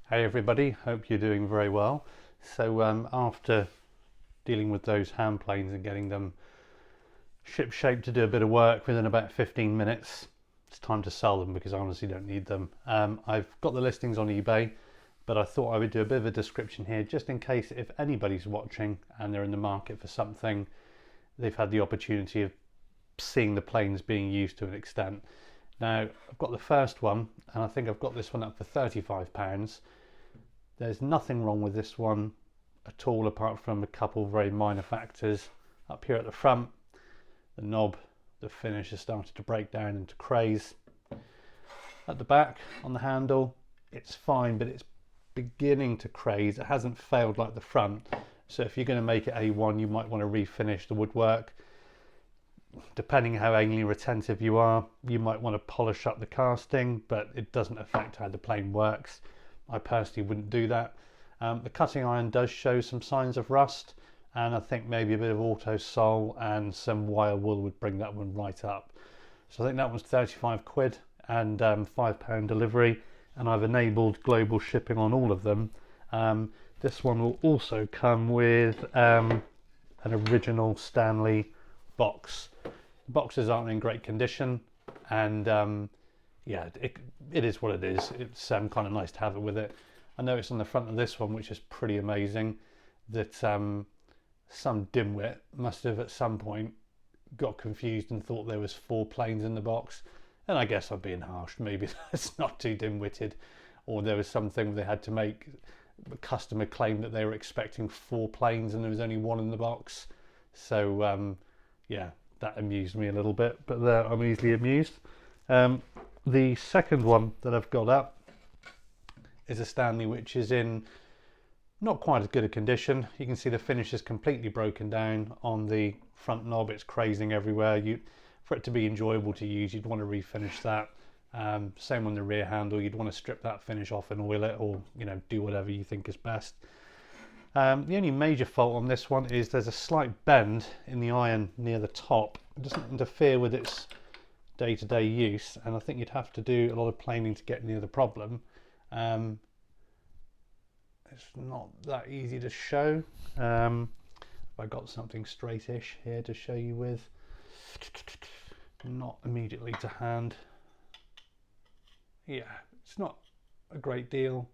Hey everybody, hope you're doing very well. So after dealing with those hand planes and getting them ship shape to do a bit of work within about 15 minutes, it's time to sell them because I honestly don't need them. I've got the listings on eBay, but I thought I would do a bit of a description here just in case if anybody's watching and they're in the market for something, they've had the opportunity of seeing the planes being used to an extent. Now I've got the first one and I think I've got this one up for £35. There's nothing wrong with this one at all apart from a couple of very minor factors. Up here at the front, the knob, the finish has started to break down into craze. At the back, on the handle, it's fine, but it's beginning to craze. It hasn't failed like the front. So if you're going to make it A1, you might want to refinish the woodwork. Depending how anally retentive you are, you might want to polish up the casting, but it doesn't affect how the plane works. I personally wouldn't do that. The cutting iron does show some signs of rust, and I think maybe a bit of auto sole and some wire wool would bring that one right up. So I think that one's 35 quid and £5 delivery, and I've enabled global shipping on all of them. This one will also come with an original Stanley box. The boxes aren't in great condition, and yeah, it is what it is. It's kind of nice to have it with it. I noticed on the front of this one, which is pretty amazing, that some dimwit must have at some point got confused and thought there was 4 planes in the box. And I guess I'm being harsh. Maybe that's not too dim-witted, or there was something they had to make. The customer claimed that they were expecting 4 planes and there was only 1 in the box. So yeah, that amused me a little bit, but there I'm easily amused. The second one that I've got up is a Stanley, which is in not quite as good a condition. You can see the finish is completely broken down on the front knob. It's crazing everywhere. For it to be enjoyable to use, you'd want to refinish that. Same on the rear handle. You'd want to strip that finish off and oil it, or do whatever you think is best. The only major fault on this one is there's a slight bend in the iron near the top. It doesn't interfere with its day-to-day use, and I think you'd have to do a lot of planing to get near the problem. It's not that easy to show. I got something straightish here to show you with, not immediately to hand. Yeah, it's not a great deal.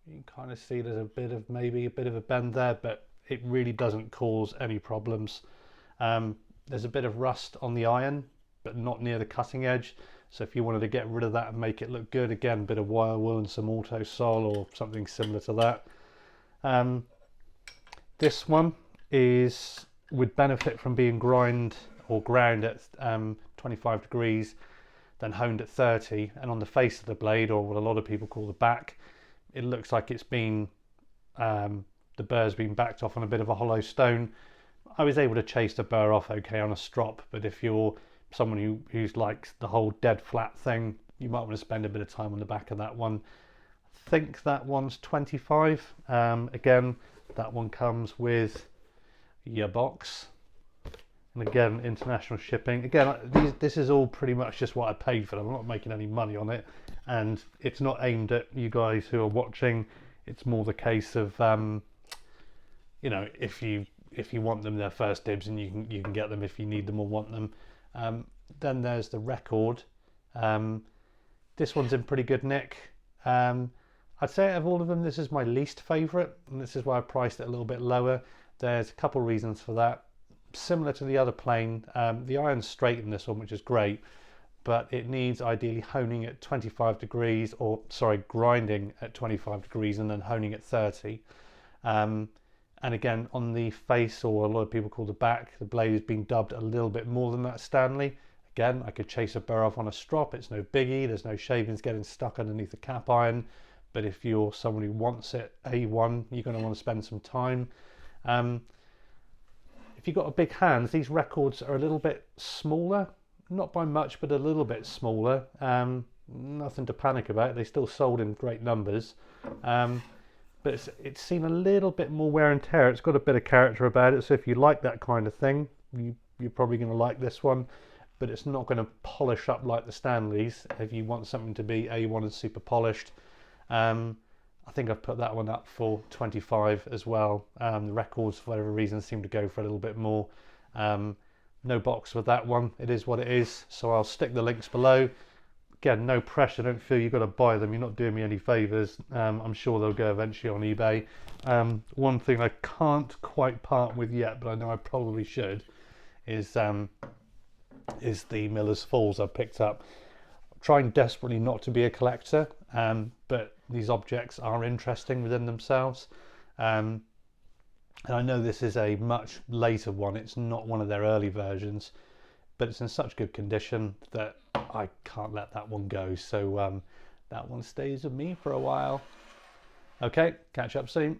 You can kind of see there's maybe a bit of a bend there, but it really doesn't cause any problems. There's a bit of rust on the iron, but not near the cutting edge. So if you wanted to get rid of that and make it look good, again, a bit of wire wool and some auto sole or something similar to that. This one would benefit from being ground at 25 degrees, then honed at 30, and on the face of the blade, or what a lot of people call the back, it looks like it's been the burr's been backed off on a bit of a hollow stone. I was able to chase the burr off okay on a strop, but if you're someone who's likes the whole dead flat thing, you might want to spend a bit of time on the back of that one. I think that one's 25. Again, that one comes with your box, and again, international shipping. Again, this is all pretty much just what I paid for them. I'm not making any money on it, and it's not aimed at you guys who are watching. It's more the case of if you want them, they're first dibs, and you can get them if you need them or want them. Then there's the record. This one's in pretty good nick. I'd say out of all of them, this is my least favourite, and this is why I priced it a little bit lower. There's a couple reasons for that. Similar to the other plane, the iron's straight in this one, which is great, but it needs ideally honing at 25 degrees, or sorry, grinding at 25 degrees and then honing at 30. And again, on the face, or a lot of people call the back, the blade has been dubbed a little bit more than that Stanley. Again, I could chase a burr off on a strop. It's no biggie. There's no shavings getting stuck underneath the cap iron. But if you're someone who wants it A1, you're going to want to spend some time. If you've got big hands, these records are a little bit smaller. Not by much, but a little bit smaller. Nothing to panic about. They still sold in great numbers. But it's seen a little bit more wear and tear. It's got a bit of character about it, so if you like that kind of thing, you're probably going to like this one. But it's not going to polish up like the Stanleys. If you want something to be A1 and super polished, I think I've put that one up for 25 as well. The records, for whatever reason, seem to go for a little bit more. No box with that one. It is what it is. So I'll stick the links below. Again, no pressure. Don't feel you've got to buy them. You're not doing me any favours. I'm sure they'll go eventually on eBay. One thing I can't quite part with yet, but I know I probably should, is the Miller's Falls I've picked up. I'm trying desperately not to be a collector, but these objects are interesting within themselves. And I know this is a much later one. It's not one of their early versions, but it's in such good condition that I can't let that one go. So that one stays with me for a while. Okay, catch up soon.